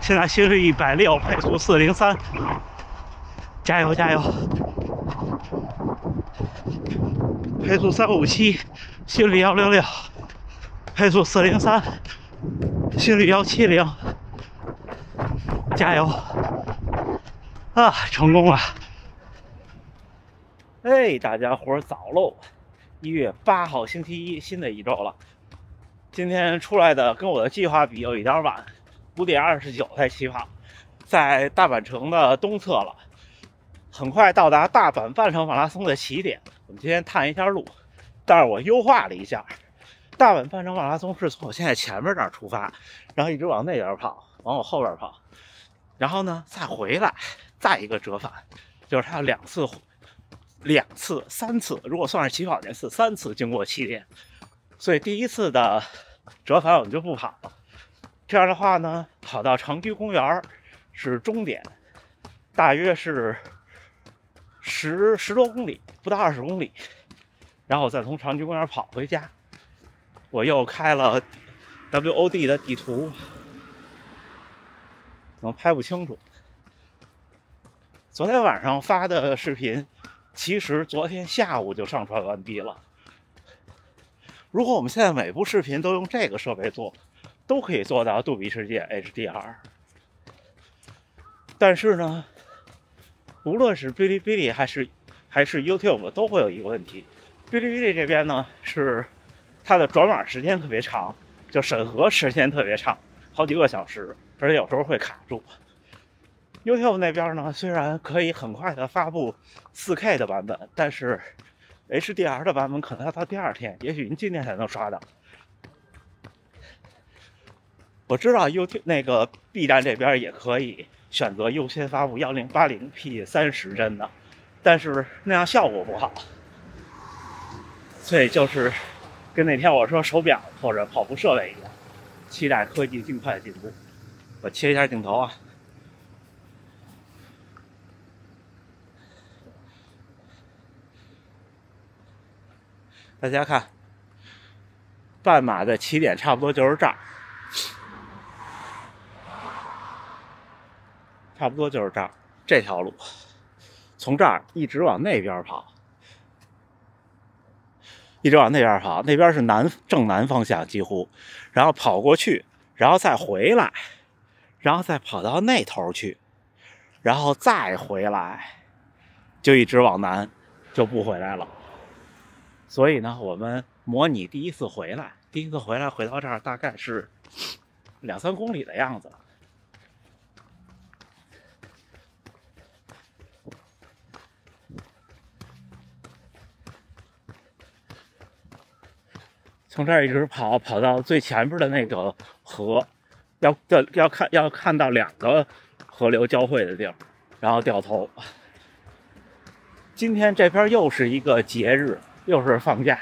现在心率160，配速403，加油加油！配速357，心率166，配速403，心率170，加油！啊，成功了！哎，大家伙早喽！1月8号星期一，新的一周了。今天出来的跟我的计划比有一点晚，5点29才起跑，在大阪城的东侧了，很快到达大阪半程马拉松的起点。我们今天探一下路，但是我优化了一下，大阪半程马拉松是从我现在前面这儿出发，然后一直往那边跑，往我后边跑，然后呢再回来，再一个折返，就是它2次、3次，如果算是起跑那次，3次经过起点。所以第一次的折返我们就不跑了，这样的话呢，跑到长居公园是终点，大约是10多公里，不到20公里，然后再从长居公园跑回家。我又开了 WOD 的地图，可能拍不清楚。昨天晚上发的视频，其实昨天下午就上传完毕了。如果我们现在每部视频都用这个设备做，都可以做到杜比世界 HDR。但是呢，无论是哔哩哔哩还是 YouTube 都会有一个问题，哔哩哔哩这边呢是它的转码时间特别长，就审核时间特别长，好几个小时，而且有时候会卡住。YouTube 那边呢，虽然可以很快的发布 4K 的版本，但是HDR 的版本可能要到第2天，也许您今天才能刷到。我知道 YouTube 那个 B 站这边也可以选择优先发布 1080p 30帧的，但是那样效果不好。所以就是跟那天我说手表或者跑步设备一样，期待科技尽快进步。我切一下镜头啊。大家看，半马的起点差不多就是这儿，差不多就是这儿，这条路，从这儿一直往那边跑，一直往那边跑，那边是正南方向几乎，然后跑过去，然后再回来，然后再跑到那头去，然后再回来，就一直往南，就不回来了。所以呢，我们模拟第一次回来回到这儿大概是2、3公里的样子。从这儿一直跑到最前边的那个河，要看到2个河流交汇的地儿，然后掉头。今天这边又是一个节日，又是放假。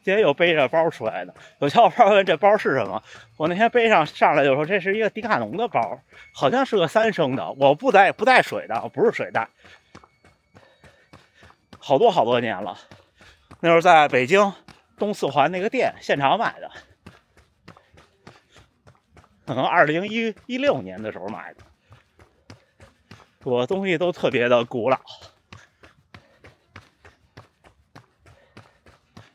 今天又背着包出来的，有小伙伴问这包是什么，我那天背上来就说这是一个迪卡侬的包，好像是个3升的，我不带水的，不是水袋，好多年了。那时候在北京东四环那个店现场买的，可能2016年的时候买的。我东西都特别的古老。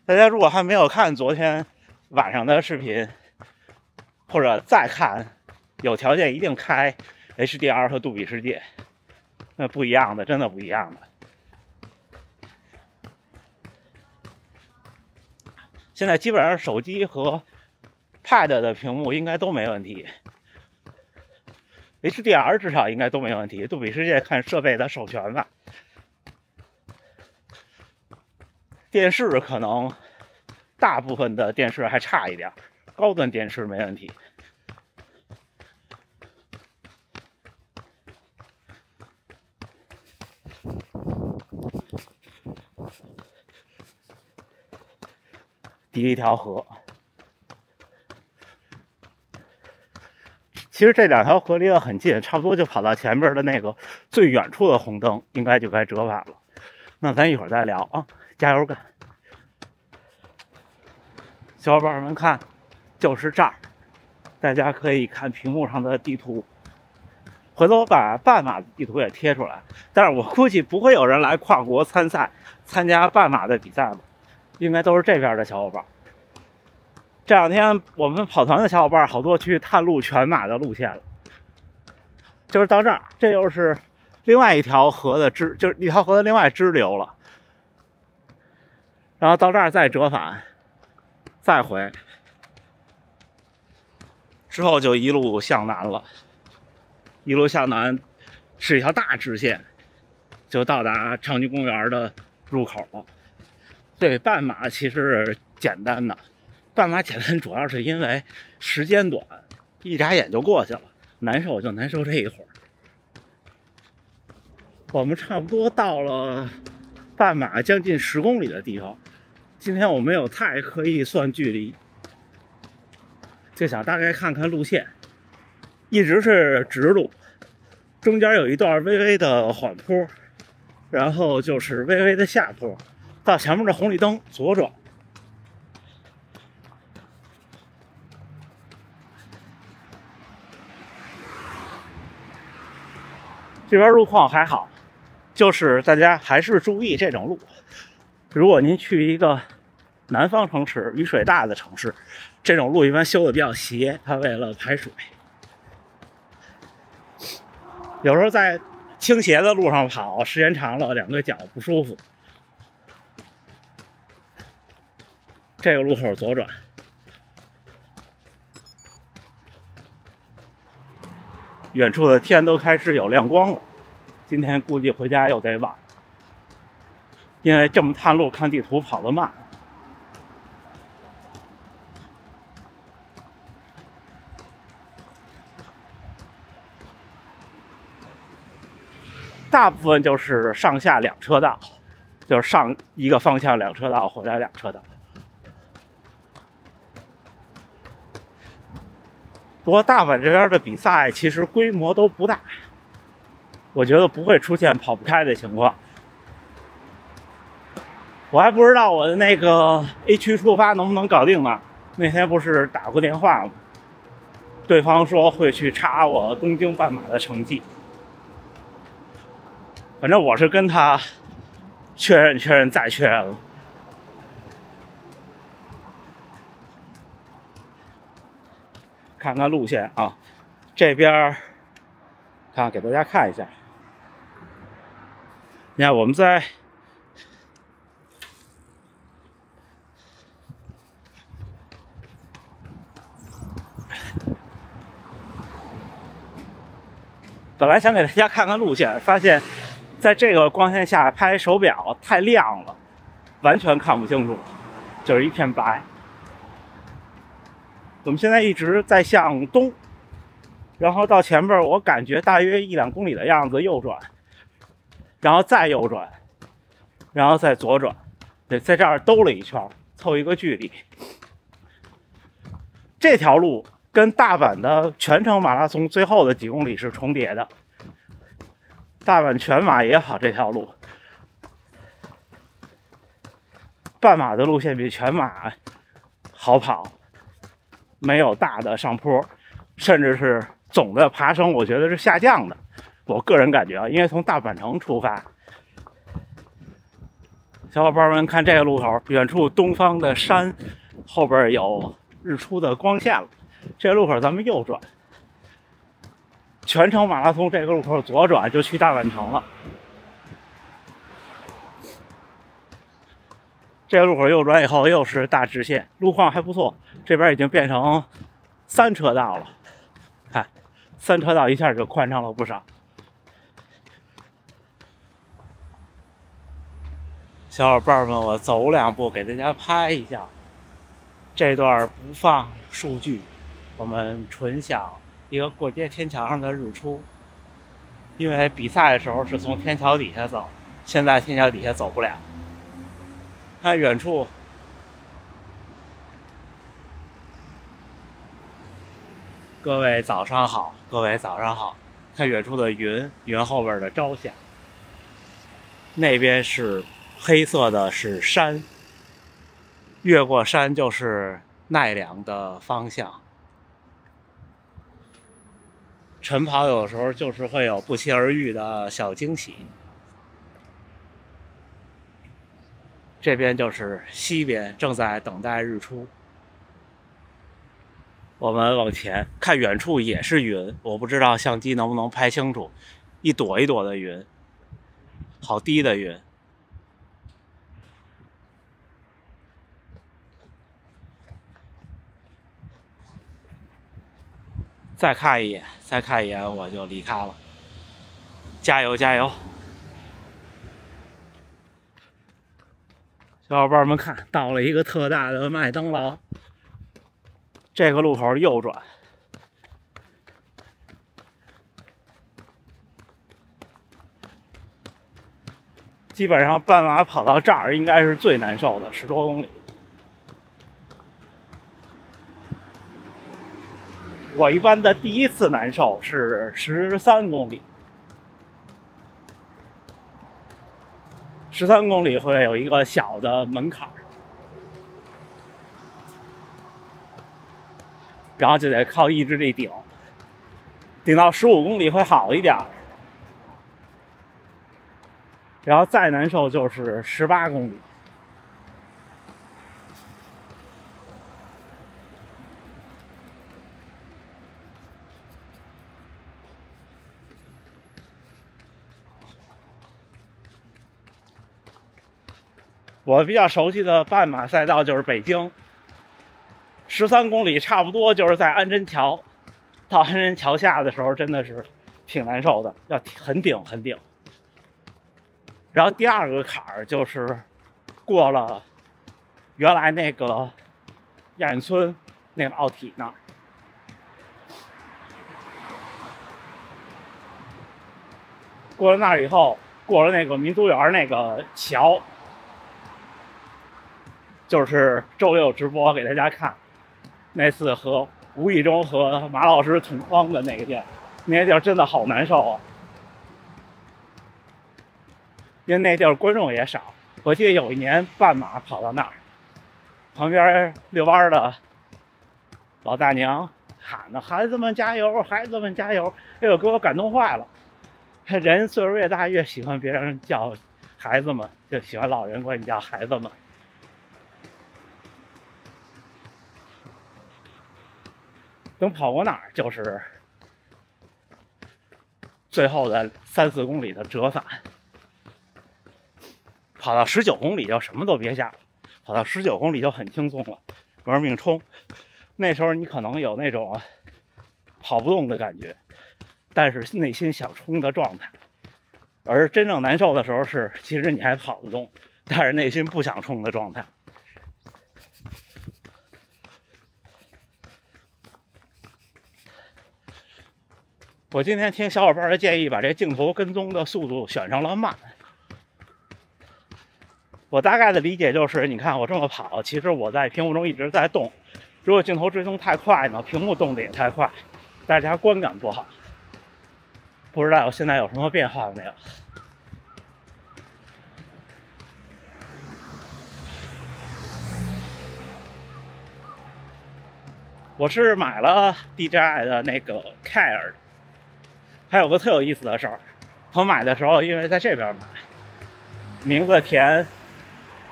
大家如果还没有看昨天晚上的视频，或者再看，有条件一定开 HDR 和杜比世界，那不一样的，真的不一样的。现在基本上手机和 Pad 的屏幕应该都没问题， HDR 至少应该都没问题，杜比世界看设备的授权吧。电视可能大部分的电视还差一点，高端电视没问题。第一条河，其实这2条河离得很近，差不多就跑到前边的那个最远处的红灯，应该就该折返了。那咱一会儿再聊啊，加油干！小伙伴们看，就是这儿，大家可以看屏幕上的地图。回头我把半马的地图也贴出来，但是我估计不会有人来跨国参赛参加半马的比赛吧，应该都是这边的小伙伴。这两天我们跑团的小伙伴好多去探路全马的路线了，就是到这儿，这又是另外一条河的就是一条河的另外支流了，然后到这儿再折返，再回，之后就一路向南了。一路向南是一条大直线，就到达长居公园的入口了。对，半马其实简单的，半马简单主要是因为时间短，一眨眼就过去了，难受就难受这一会儿。我们差不多到了半马将近10公里的地方，今天我没有太刻意算距离，就想大概看看路线。一直是直路，中间有一段微微的缓坡，然后就是微微的下坡，到前面的红绿灯左转。这边路况还好，就是大家还是注意这种路。如果您去一个南方城市、雨水大的城市，这种路一般修的比较斜，它为了排水。有时候在倾斜的路上跑，时间长了，两个脚不舒服。这个路口左转，远处的天都开始有亮光了。今天估计回家又得晚，因为这么探路看地图跑得慢。大部分就是上下2车道，就是上一个方向2车道，回来2车道。不过大阪这边的比赛其实规模都不大，我觉得不会出现跑不开的情况。我还不知道我的那个 A 区出发能不能搞定呢？那天不是打过电话吗？对方说会去查我东京半马的成绩。反正我是跟他确认再确认了。看看路线啊，这边看给大家看一下。你看我们在本来想给大家看看路线，发现在这个光线下拍手表太亮了，完全看不清楚，就是一片白。我们现在一直在向东，然后到前面我感觉大约1-2公里的样子右转，然后再右转，然后再左转，对，在这儿兜了一圈，凑一个距离。这条路跟大阪的全程马拉松最后的几公里是重叠的，大阪全马也跑这条路，半马的路线比全马好跑，没有大的上坡，甚至是总的爬升我觉得是下降的，我个人感觉啊，因为从大阪城出发。小伙伴们看这个路口，远处东方的山后边有日出的光线了，这个路口咱们右转，全程马拉松这个路口左转就去大阪城了。这个路口右转以后又是大直线，路况还不错，这边已经变成3车道了，看3车道一下就宽敞了不少。小伙伴们，我走2步给大家拍一下，这段不放数据，我们纯享一个过街天桥上的日出。因为比赛的时候是从天桥底下走，现在天桥底下走不了。看远处，各位早上好，各位早上好。看远处的云，云后边的朝霞，那边是黑色的是山，越过山就是奈良的方向。晨跑有时候就是会有不期而遇的小惊喜。这边就是西边，正在等待日出。我们往前看，远处也是云，我不知道相机能不能拍清楚，一朵一朵的云，好低的云。再看一眼，再看一眼，我就离开了。加油，加油！小伙伴们看到了一个特大的麦当劳，这个路口右转。基本上半马跑到这儿应该是最难受的，10多公里。我一般的第一次难受是13公里，13公里会有一个小的门槛，然后就得靠意志力顶到15公里会好一点，然后再难受就是18公里。我比较熟悉的半马赛道就是北京，13公里差不多就是在安贞桥，到安贞桥下的时候真的是挺难受的，要很顶很顶。然后第二个坎儿就是过了原来那个亚运村那个奥体那儿，过了那儿以后，过了那个民族园那个桥。就是周六直播给大家看，那次和无意中和马老师同框的那个地儿，那个地儿真的好难受啊！因为那地儿观众也少。我记得有一年半马跑到那儿，旁边遛弯的老大娘喊的：“孩子们加油，孩子们加油！”哎呦，给我感动坏了。人岁数越大，越喜欢别人叫孩子们，就喜欢老人管你叫孩子们。等跑过那儿，就是最后的3、4公里的折返。跑到19公里就什么都别想了，跑到19公里就很轻松了，玩命冲。那时候你可能有那种跑不动的感觉，但是内心想冲的状态。而真正难受的时候是，其实你还跑得动，但是内心不想冲的状态。我今天听小伙伴的建议，把这镜头跟踪的速度选成了慢。我大概的理解就是，你看我这么跑，其实我在屏幕中一直在动。如果镜头追踪太快呢，屏幕动的也太快，大家观感不好。不知道现在有什么变化没有？我是买了 DJI 的那个 Care。还有个特有意思的事儿，我买的时候因为在这边买，名字填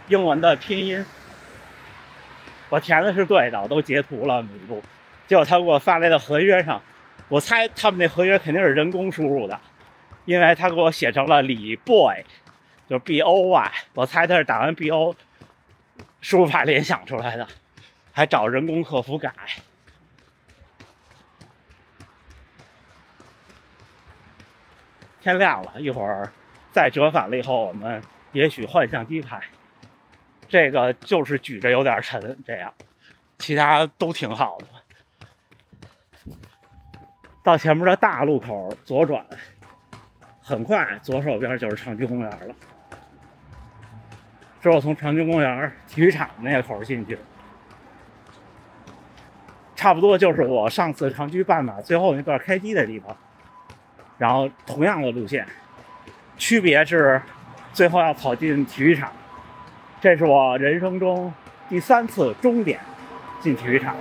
英文的拼音，我填的是对的，我都截图了每一步。结果他给我发来的合约上，我猜他们那合约肯定是人工输入的，因为他给我写成了李 boy， 就是 BOY， 我猜他是打完 BO 输入法联想出来的，还找人工客服改。天亮了，一会儿再折返了以后，我们也许换相机拍。这个就是举着有点沉，这样，其他都挺好的。到前面的大路口左转，很快左手边就是长居公园了。之后从长居公园体育场那个口进去，差不多就是我上次长居半马最后那段开机的地方。然后同样的路线，区别是最后要跑进体育场。这是我人生中第3次终点进体育场，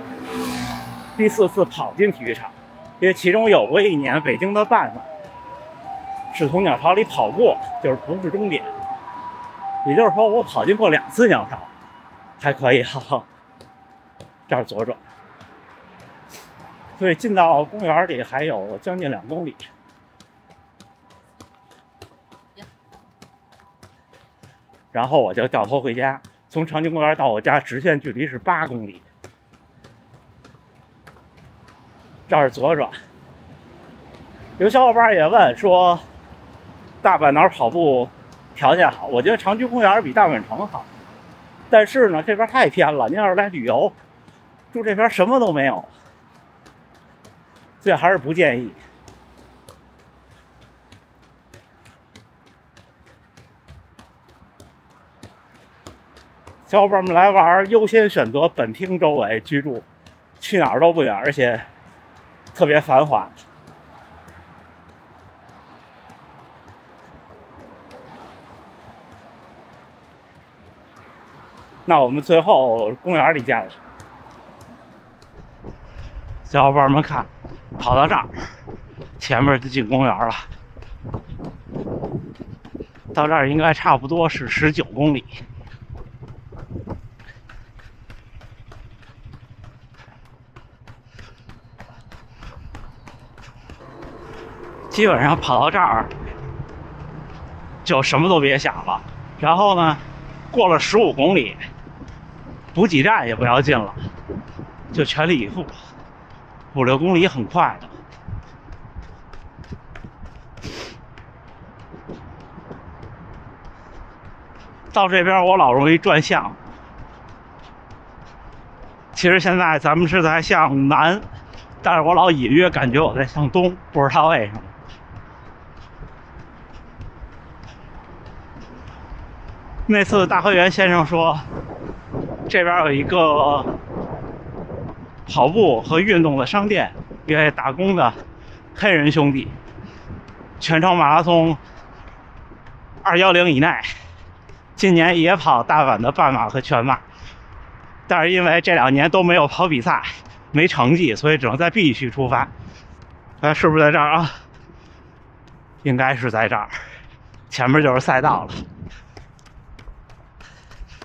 第4次跑进体育场。因为其中有过一年北京的半马是从鸟巢里跑过，就是不是终点，也就是说我跑进过2次鸟巢，还可以哈，这儿左转，所以进到公园里还有将近2公里。然后我就掉头回家，从长津公园到我家直线距离是8公里。这儿左转。有小伙伴也问说，大阪哪儿跑步条件好？我觉得长居公园比大阪城好，但是呢，这边太偏了。您要是来旅游，住这边什么都没有，所以还是不建议。小伙伴们来玩，优先选择本町周围居住，去哪儿都不远，而且特别繁华。那我们最后公园里见了。小伙伴们看，跑到这儿，前面就进公园了。到这儿应该差不多是19公里。基本上跑到这儿就什么都别想了，然后呢，过了15公里，补给站也不要进了，就全力以赴。5、6公里很快的。到这边我老容易转向，其实现在咱们是在向南，但是我老隐约感觉我在向东，不知道为什么。那次大河源先生说，这边有一个跑步和运动的商店，一位打工的黑人兄弟，全程马拉松210以内，今年也跑大阪的半马和全马，但是因为这2年都没有跑比赛，没成绩，所以只能在 B 区出发。是不是在这儿啊？应该是在这儿，前面就是赛道了。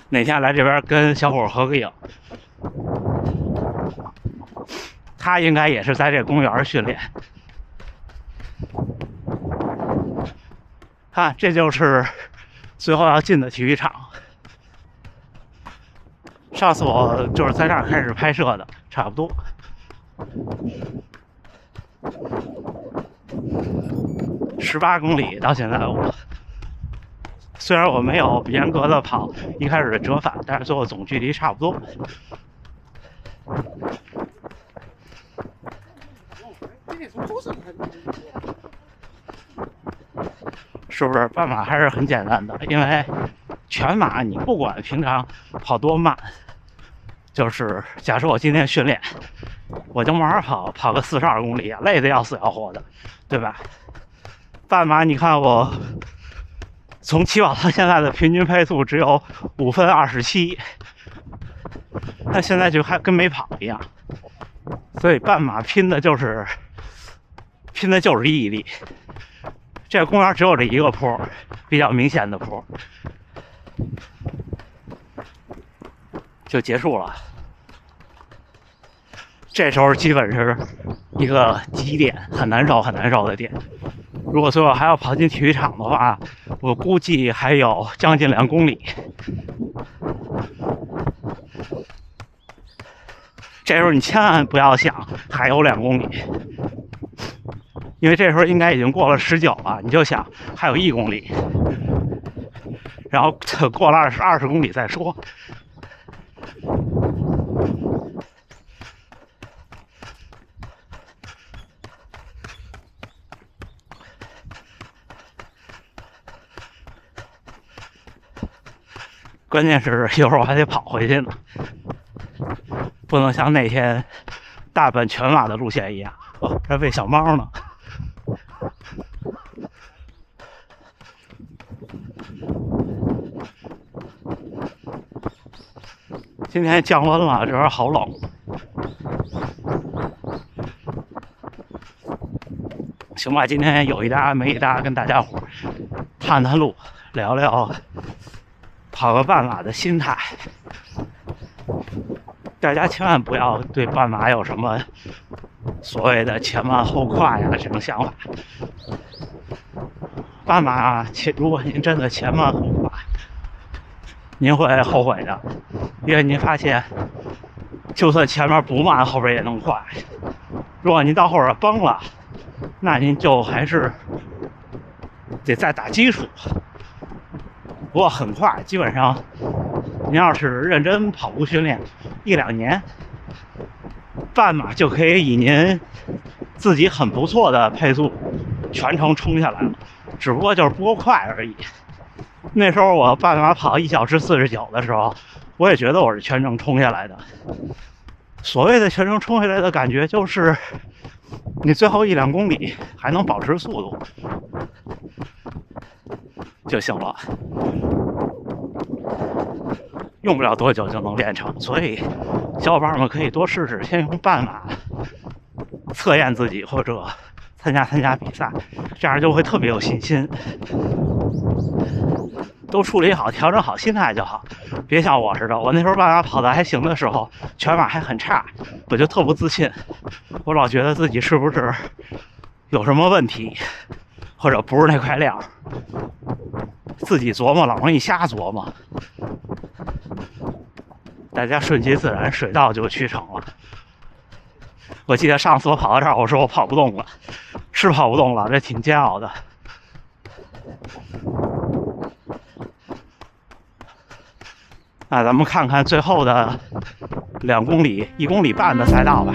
哪天来这边跟小伙合个影？他应该也是在这公园训练。看，这就是最后要进的体育场。上次我就是在这儿开始拍摄的，差不多。18公里到现在我。虽然我没有严格的跑一开始的折返，但是最后总距离差不多。是不是半马还是很简单的？因为全马你不管平常跑多慢，就是假设我今天训练，我就慢慢跑个42公里，累得要死要活的，对吧？半马你看我从起跑到现在的平均配速只有5分27，但现在就还跟没跑一样。所以半马拼的就是毅力。这个公园只有这一个坡，比较明显的坡，就结束了。这时候基本是一个极点，很难受的点。如果最后还要跑进体育场的话，我估计还有将近2公里。这时候你千万不要想还有2公里，因为这时候应该已经过了19了，你就想还有1公里，然后过了20公里再说。关键是一会儿我还得跑回去呢，不能像那天大阪全马的路线一样。哦，这喂小猫呢。今天降温了，这边好冷。行吧，今天有一搭没一搭，跟大家伙探探路，聊聊跑个半马的心态。大家千万不要对半马有什么所谓的前慢后快呀这种想法。半马如果您真的前慢后快，您会后悔的，因为您发现就算前面不慢，后边也能快。如果您到后边崩了，那您就还是得再打基础。不过很快，基本上您要是认真跑步训练1-2年，半马就可以以您自己很不错的配速全程冲下来了，只不过就是不够快而已。那时候我半马跑1小时49的时候，我也觉得我是全程冲下来的。所谓的全程冲下来的感觉，就是你最后1-2公里还能保持速度就行了，用不了多久就能练成。所以小伙伴们可以多试试，先用半马测验自己，或者参加比赛，这样就会特别有信心。都处理好，调整好心态就好，别像我似的。我那时候半马跑的还行的时候，全马还很差，我就特不自信，我老觉得自己是不是有什么问题，或者不是那块料，自己琢磨老容易瞎琢磨。大家顺其自然，水到就渠成了。我记得上次我跑到这儿，我说我跑不动了，是跑不动了，这挺煎熬的。那咱们看看最后的2公里、1公里半的赛道吧。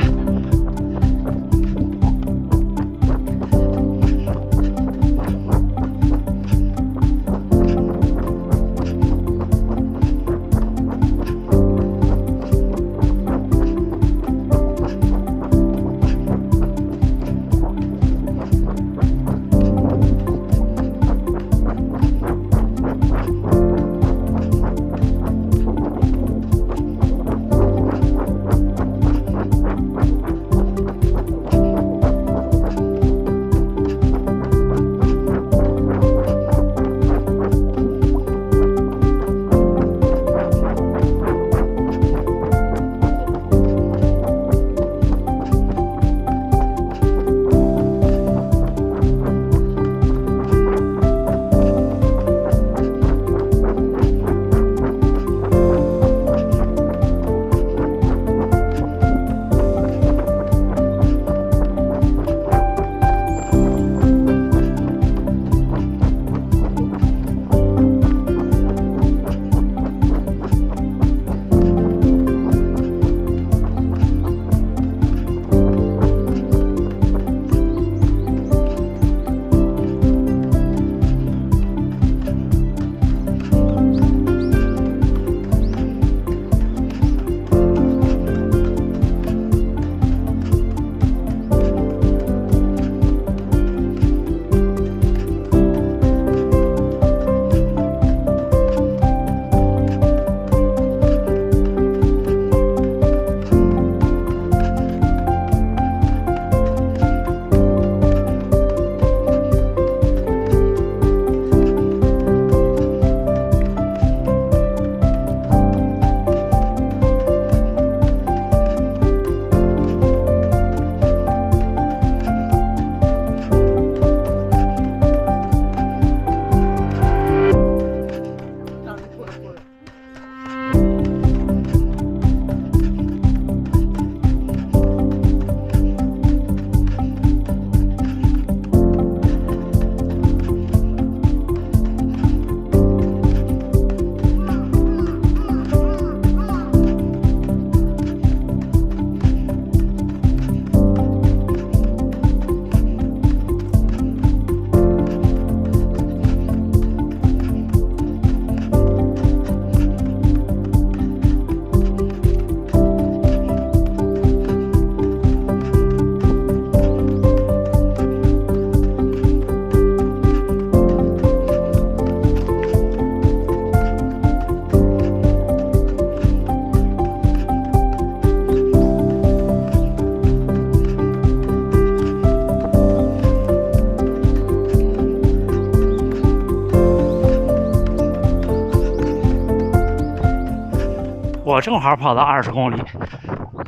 我正好跑到20公里。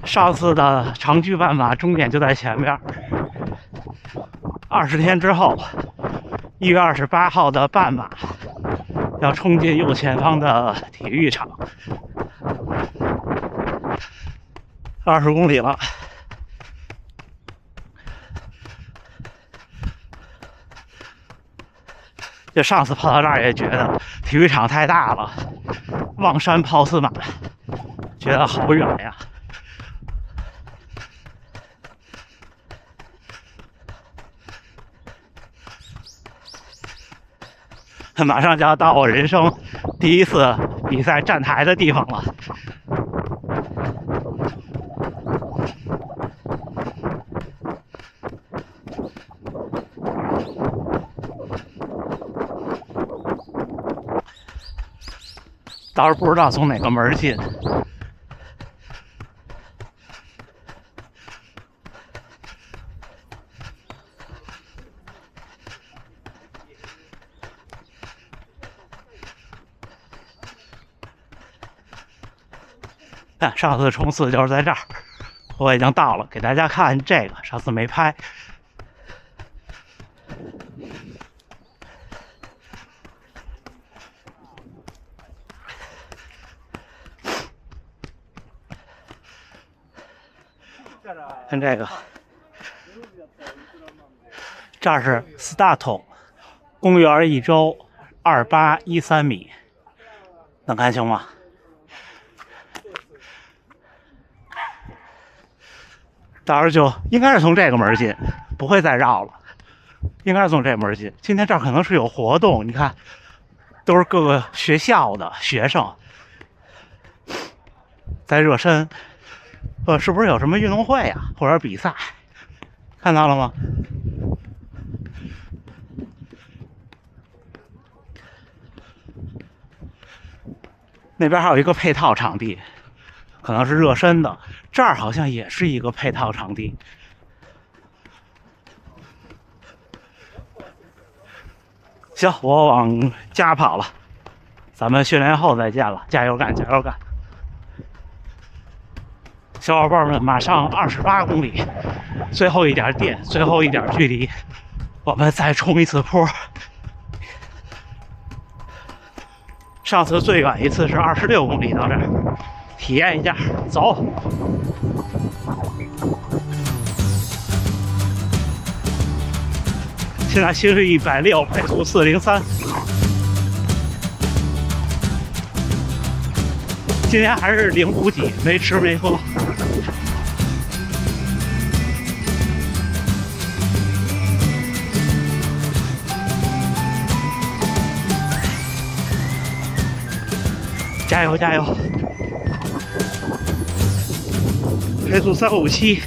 上次的长距半马终点就在前边。20天之后，1月28号的半马要冲进右前方的体育场。20公里了。就上次跑到这儿也觉得体育场太大了，望山跑4马，觉得好远呀。马上就要到我人生第一次比赛站台的地方了。倒是不知道从哪个门进。看上次冲刺就是在这儿，我已经到了，给大家看这个，上次没拍。看这个，这儿是 start 公园一周2813米，能看清吗？到时候就应该是从这个门进，不会再绕了，应该是从这门进。今天这儿可能是有活动，你看，都是各个学校的学生在热身。是不是有什么运动会啊，或者比赛？看到了吗？那边还有一个配套场地，可能是热身的。这儿好像也是一个配套场地。行，我往家跑了，咱们训练后再见了，加油干，加油干！小伙伴们，马上28公里，最后一点电，最后一点距离，我们再冲一次坡。上次最远一次是26公里到这儿，体验一下，走。现在心率160，配速403。今天还是零补给，没吃没喝。加油加油！配速357，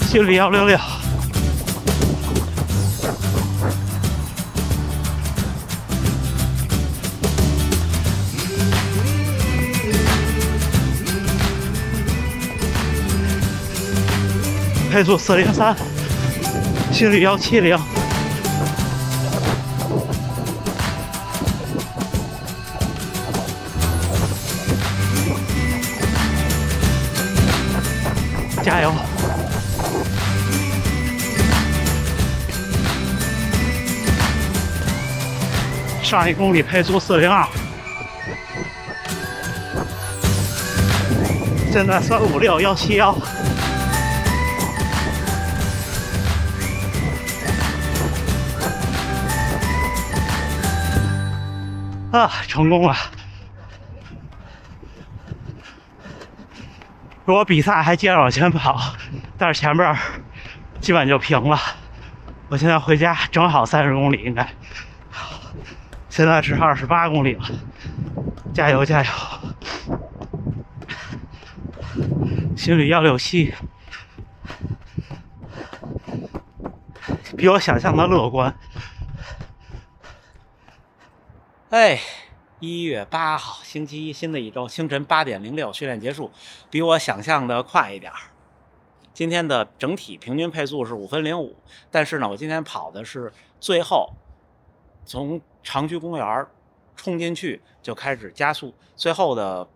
心率166。配速403，心率170。加油！上1公里配速402，现在356，171。啊，成功了！如果比赛还接着往前跑，但是前边基本就平了。我现在回家正好30公里，应该。现在是28公里了，加油加油！心率167，比我想象的乐观。哎，1月8号，星期一，新的一周，清晨8点06，训练结束，比我想象的快一点。今天的整体平均配速是5分05，但是呢，我今天跑的是最后从长居公园冲进去就开始加速，最后的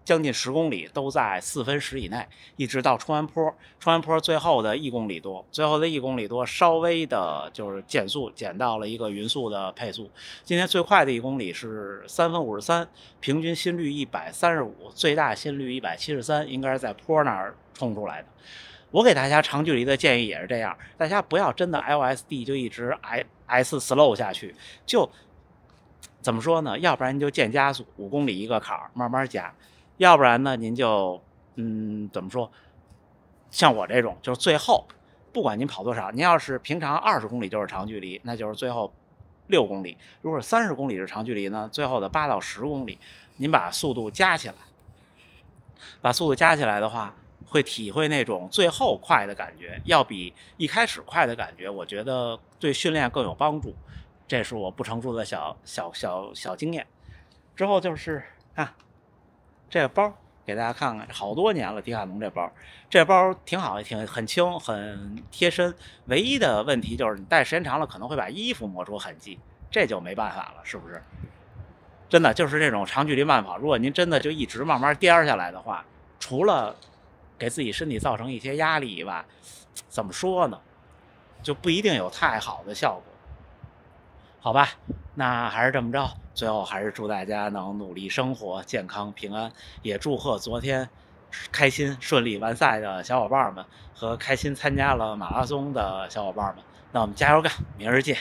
将近10公里都在4分10以内，一直到冲完坡，冲完坡最后的1公里多，稍微的就是减速，减到了一个匀速的配速。今天最快的1公里是3分53，平均心率135，最大心率173，应该是在坡那儿冲出来的。我给大家长距离的建议也是这样，大家不要真的 LSD 就一直 S slow 下去，就怎么说呢？要不然您就渐加速，5公里一个坎儿，慢慢加；要不然呢，您就怎么说？像我这种，就是最后不管您跑多少，您要是平常20公里就是长距离，那就是最后6公里；如果30公里是长距离呢，最后的8到10公里，您把速度加起来，的话，会体会那种最后快的感觉，要比一开始快的感觉，我觉得对训练更有帮助。这是我不成熟的小经验。之后就是这个包给大家看看，好多年了，迪卡侬这包挺好，很轻，很贴身。唯一的问题就是你戴时间长了可能会把衣服磨出痕迹，这就没办法了，是不是？真的就是这种长距离慢跑，如果您真的就一直慢慢颠下来的话，除了给自己身体造成一些压力以外，怎么说呢，就不一定有太好的效果。好吧，那还是这么着，最后还是祝大家能努力生活，健康平安，也祝贺昨天开心顺利完赛的小伙伴们和开心参加了马拉松的小伙伴们。那我们加油干，明儿见。